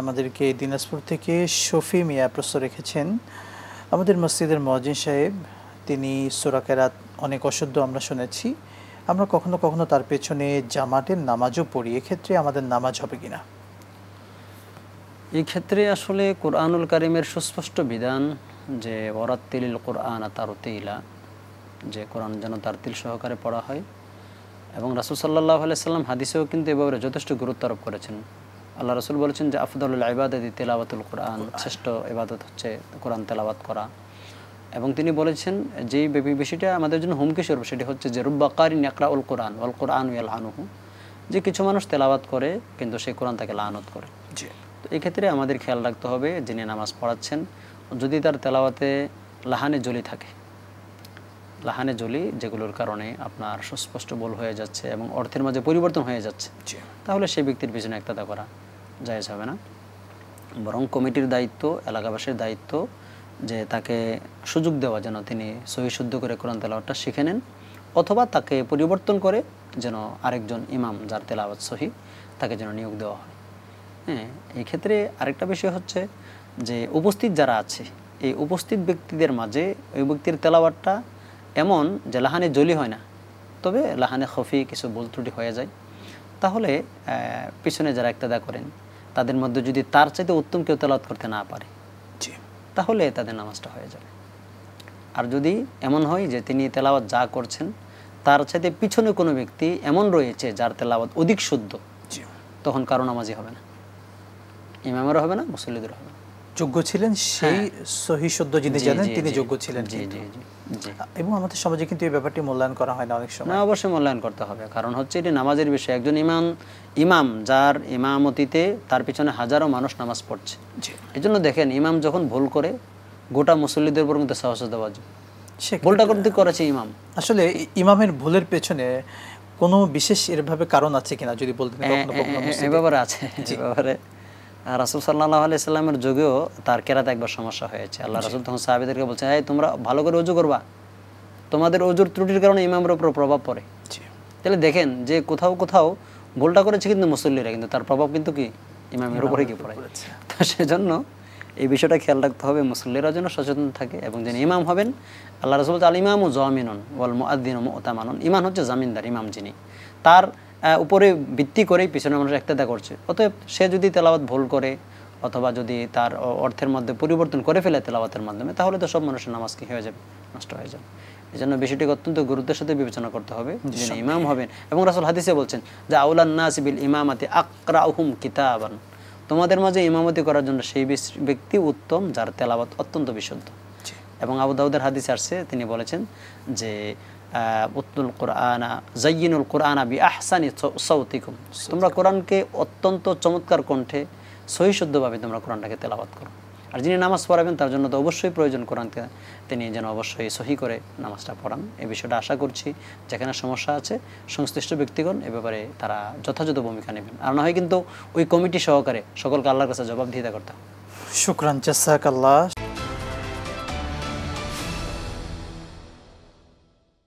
আমাদেরকে দিনাজপুর থেকে শফি মিয়া প্রশ্ন রেখেছেন, আমাদের মসজিদের মুয়াজ্জিন সাহেব তিনি সূরা কেরাত অনেক অশুদ্ধ আমরা শুনেছি, আমরা কখনো কখনো তার পেছনে জামাতের নামাজও পড়ি, এক্ষেত্রে আমাদের নামাজ হবে কিনা? এই ক্ষেত্রে আসলে কোরআনুল কারীমের সুস্পষ্ট বিধান যে ওয়ারাত্তিলিল কোরআন তারতিলা, যে কোরআন যেন তারতিল সহকারে পড়া হয়। এবং রাসূল সাল্লাল্লাহু আলাইহি সাল্লাম হাদিসেও কিন্তু এ ব্যাপারে যথেষ্ট গুরুত্ব আরোপ করেছেন। আল্লাহ রাসূল বলেছেন যে আফদালুল ইবাদাতি তিলাওয়াতুল কোরআন, শ্রেষ্ঠ ইবাদত হচ্ছে কোরআন তেলাওয়াত করা। এবং তিনি বলেছেন যে বিষয়টা আমাদের জন্য হুমকি স্বরূপ, সেটি হচ্ছে যে রুব্বা কারিন ইয়াকরাউল কোরআন ওয়াল কোরআনু ইয়ালআনুহু, যে কিছু মানুষ তেলাওয়াত করে কিন্তু সেই কোরআন তাকে লানত করে। তো এই ক্ষেত্রে আমাদের খেয়াল রাখতে হবে যিনি নামাজ পড়াচ্ছেন যদি তার তেলাওয়াতে লাহানে জলি থাকে, লাহানে জলি যেগুলোর কারণে আপনার সুস্পষ্ট ভুল হয়ে যাচ্ছে এবং অর্থের মাঝে পরিবর্তন হয়ে যাচ্ছে, তাহলে সেই ব্যক্তির পিছনে ইক্তাদা করা জায়েজ হবে না। বরং কমিটির দায়িত্ব, এলাকাবাসীর দায়িত্ব যে তাকে সুযোগ দেওয়া যেন তিনি সহি শুদ্ধ করে কোরআন তেলাওয়াতটা শিখে নেন, অথবা তাকে পরিবর্তন করে যেন আরেকজন ইমাম যার তেলাওয়াত সহি তাকে যেন নিয়োগ দেওয়া হয়। হ্যাঁ, এই ক্ষেত্রে আরেকটা বিষয় হচ্ছে যে উপস্থিত যারা আছে এই উপস্থিত ব্যক্তিদের মাঝে ওই ব্যক্তির তেলাওয়াতটা এমন যে লাহানে জলি হয় না, তবে লাহানে খফি কিছু ভুল ত্রুটি হয়ে যায়, তাহলে পিছনে যারা ইক্তাদা করেন তাদের মধ্যে যদি তার চাইতে উত্তম কেউ তেলাওয়াত করতে না পারে তাহলে তাদের নামাজটা হয়ে যাবে। আর যদি এমন হয় যে তিনি তেলাওয়াত যা করছেন তার চাইতে পিছনে কোনো ব্যক্তি এমন রয়েছে যার তেলাওয়াত অধিক শুদ্ধ, তখন কারো নামাজই হবে না, ইমামেরও হবে না, মুসল্লিদেরও হবে না। যোগ্য ছিলেন সেই সহি শুদ্ধ যিনি জানেন তিনি যোগ্য ছিলেন। এবং আমাদের সমাজে কিন্তু এই ব্যাপারটি মূল্যায়ন করা হয় না অনেক সময়। না, অবশ্যই মূল্যায়ন করতে হবে, কারণ হচ্ছে এটি নামাজের বিষয়। একজন ইমাম যার ইমামতিতে তার পিছনে হাজারো মানুষ নামাজ পড়ছে, এই জন্য দেখেন ইমাম যখন ভুল করে গোটা মুসল্লিদের উপর কিন্তু সাহস দেওয়া যায়, ভুলটা করতে করেছে ইমাম। আসলে ইমামের ভুলের পেছনে কোনো বিশেষ এরভাবে কারণ আছে কিনা যদি বলতেন। এই ব্যাপারে আছে, এই ব্যাপারে রাসূল সাল্লাল্লাহু আলাইহি সাল্লামের যুগেও তার কেরাতে একবার সমস্যা হয়েছে। আল্লাহ রাসূল তখন সাহাবীদেরকে বলছেন, এই তোমরা ভালো করে ওযু করবা, তোমাদের ওযুর ত্রুটির কারণে ইমামের উপর প্রভাব পড়ে। তাহলে দেখেন যে কোথাও কোথাও ভুলটা করেছে কিন্তু মুসল্লিরা, কিন্তু তার প্রভাব কিন্তু কি ইমামের উপরে গিয়ে পড়ে। তো সেজন্য এই বিষয়টা খেয়াল রাখতে হবে, মুসল্লিরা যেন সচেতন থাকে এবং যিনি ইমাম হবেন, আল্লাহ রাসূল বলেছেন আল ইমামু জামিনুন ওয়াল মুআদ্দিনু মুতামানুন, ইমাম হচ্ছে জামিনদার, ইমাম যিনি তার উপরে ভিত্তি করেই পিছনে মানুষ ইক্তাদা করছে। অতএব সে যদি তেলাওয়াত ভুল করে অথবা যদি তার অর্থের মধ্যে পরিবর্তন করে ফেলে তেলাওয়াতের মাধ্যমে, তাহলে তো সব মানুষের নামাজ কি হয়ে যাবে, নষ্ট হয়ে যাবে। এই জন্য বিষয়টিকে অত্যন্ত গুরুত্বের সাথে বিবেচনা করতে হবে যিনি ইমাম হবেন। এবং রাসূল হাদিসে বলছেন যে আউলান নাসি বিল ইমামাতি আকরাউহুম কিতাবান, তোমাদের মাঝে ইমামতি করার জন্য সেই ব্যক্তি উত্তম যার তেলাওয়াত অত্যন্ত বিশুদ্ধ। এবং আবু দাউদের হাদিসে আসছে, তিনি বলেছেন যে উতলুল কুরআনা যায়িনুল কুরআনা বিআহসানি সাওতিকুম, তোমরা কোরআনকে অত্যন্ত চমৎকার কণ্ঠে সহি শুদ্ধভাবে তোমরা কোরআনটাকে তেলাওয়াত করো। আর যিনি নামাজ পড়াবেন তার জন্য তো অবশ্যই প্রয়োজন কোরআনকে তিনি যেন অবশ্যই সহি করে নামাজটা পড়ান। এই বিষয়টা আশা করছি যেখানে সমস্যা আছে সংশ্লিষ্ট ব্যক্তিগণ এ ব্যাপারে তারা যথাযথ ভূমিকা নেবেন, আর না হয় কিন্তু ওই কমিটি সহকারে সকলকে আল্লাহর কাছে জবাবদিহিতা করতে হবে। শুকরান, জাযাকাল্লাহ।